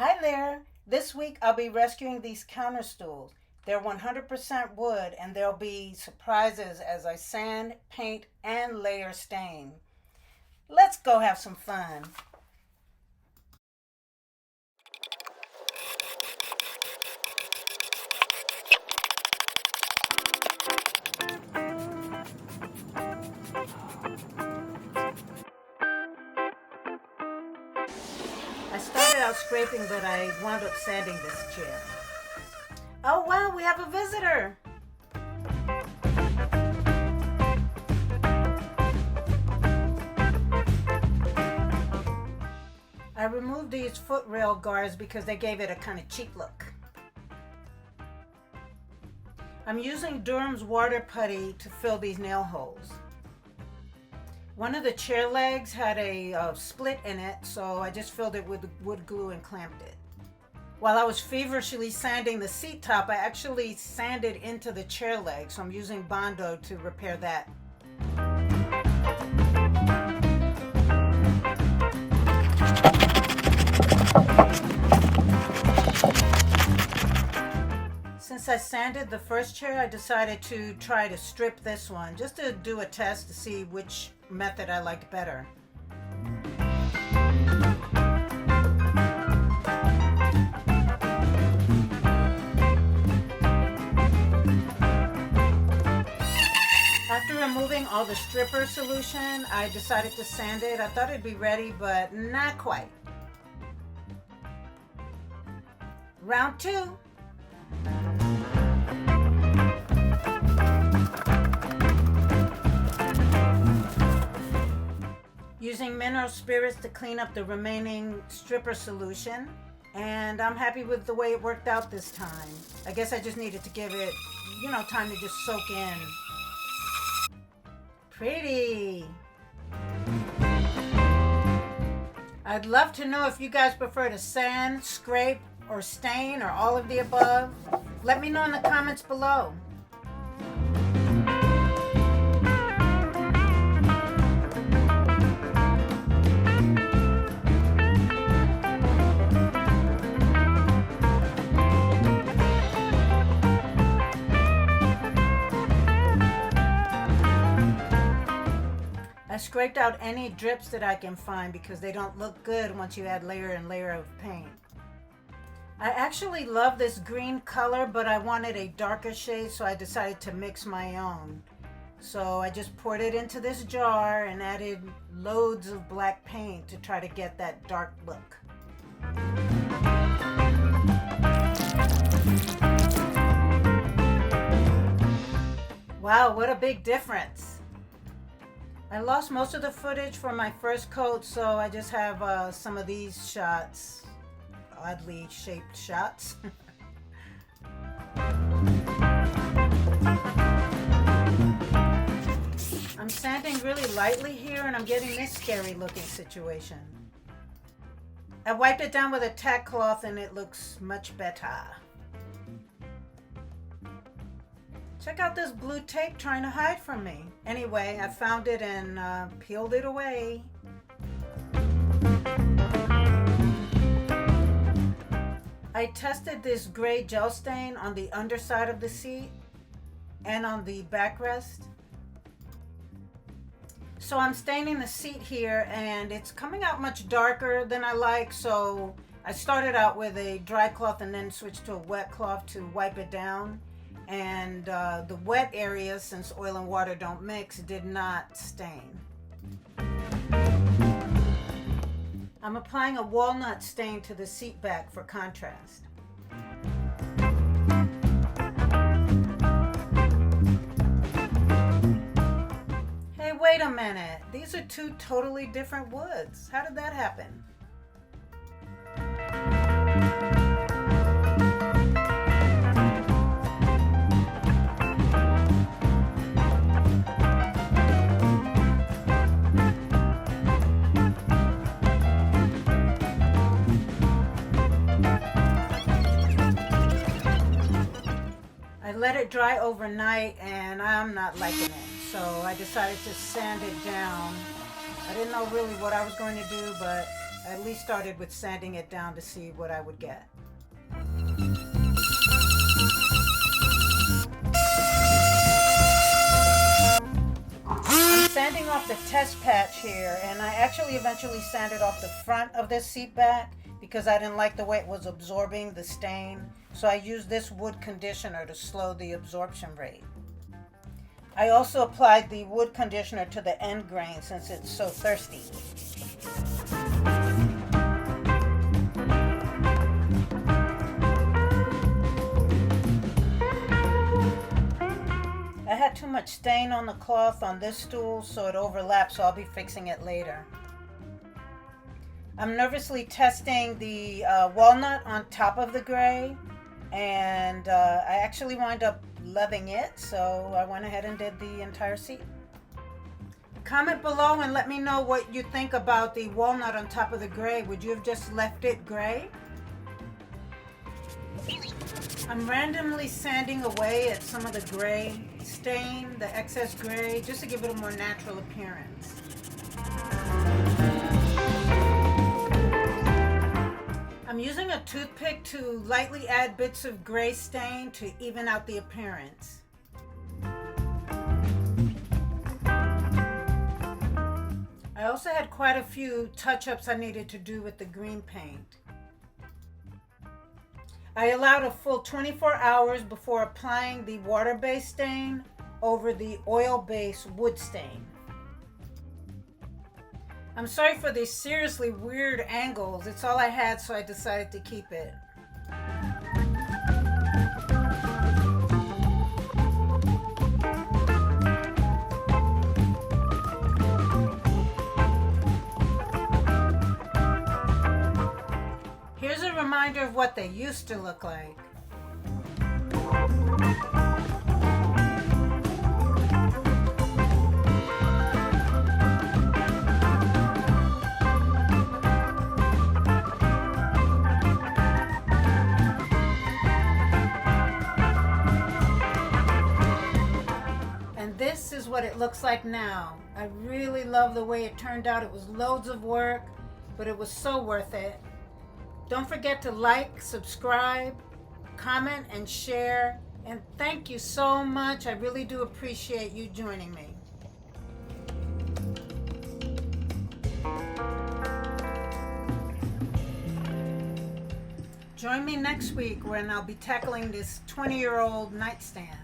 Hi there. This week I'll be rescuing these counter stools. They're 100% wood and there'll be surprises as I sand, paint, and layer stain. Let's go have some fun. I started out scraping, but I wound up sanding this chair. Oh wow, we have a visitor. I removed these footrail guards because they gave it a kind of cheap look. I'm using Durham's water putty to fill these nail holes. One of the chair legs had a split in it, so I just filled it with wood glue and clamped it. While I was feverishly sanding the seat top, I actually sanded into the chair leg, so I'm using Bondo to repair that. Since I sanded the first chair, I decided to try to strip this one, just to do a test to see which method I liked better. After removing all the stripper solution, I decided to sand it. I thought it'd be ready, but not quite. Round two. Using mineral spirits to clean up the remaining stripper solution, and I'm happy with the way it worked out this time. I guess I just needed to give it, time to just soak in. Pretty. I'd love to know if you guys prefer to sand, scrape, or stain, or all of the above. Let me know in the comments below. I scraped out any drips that I can find because they don't look good once you add layer and layer of paint. I actually love this green color, but I wanted a darker shade, so I decided to mix my own. So I just poured it into this jar and added loads of black paint to try to get that dark look. Wow, what a big difference. I lost most of the footage for my first coat, so I just have some of these shots, oddly shaped shots. I'm sanding really lightly here and I'm getting this scary looking situation. I wiped it down with a tack cloth and it looks much better. Check out this blue tape trying to hide from me. Anyway, I found it and peeled it away. I tested this gray gel stain on the underside of the seat and on the backrest. So I'm staining the seat here and it's coming out much darker than I like, so I started out with a dry cloth and then switched to a wet cloth to wipe it down. And the wet area, since oil and water don't mix, did not stain. I'm applying a walnut stain to the seat back for contrast. Hey, wait a minute. These are two totally different woods. How did that happen? I let it dry overnight and I'm not liking it, so I decided to sand it down. I didn't know really what I was going to do, but I at least started with sanding it down to see what I would get. I'm sanding off the test patch here, and I actually eventually sanded off the front of this seat back because I didn't like the way it was absorbing the stain. So I used this wood conditioner to slow the absorption rate. I also applied the wood conditioner to the end grain since it's so thirsty. I had too much stain on the cloth on this stool, so it overlaps, so I'll be fixing it later. I'm nervously testing the walnut on top of the gray, and I actually wound up loving it, so I went ahead and did the entire seat. Comment below and let me know what you think about the walnut on top of the gray. Would you have just left it gray? I'm randomly sanding away at some of the gray stain, the excess gray, just to give it a more natural appearance. I'm using a toothpick to lightly add bits of gray stain to even out the appearance. I also had quite a few touch-ups I needed to do with the green paint. I allowed a full 24 hours before applying the water-based stain over the oil-based wood stain. I'm sorry for these seriously weird angles. It's all I had, so I decided to keep it. Here's a reminder of what they used to look like. And this is what it looks like now. I really love the way it turned out. It was loads of work, but it was so worth it. Don't forget to like, subscribe, comment, and share. And thank you so much. I really do appreciate you joining me. Join me next week when I'll be tackling this 20-year-old nightstand.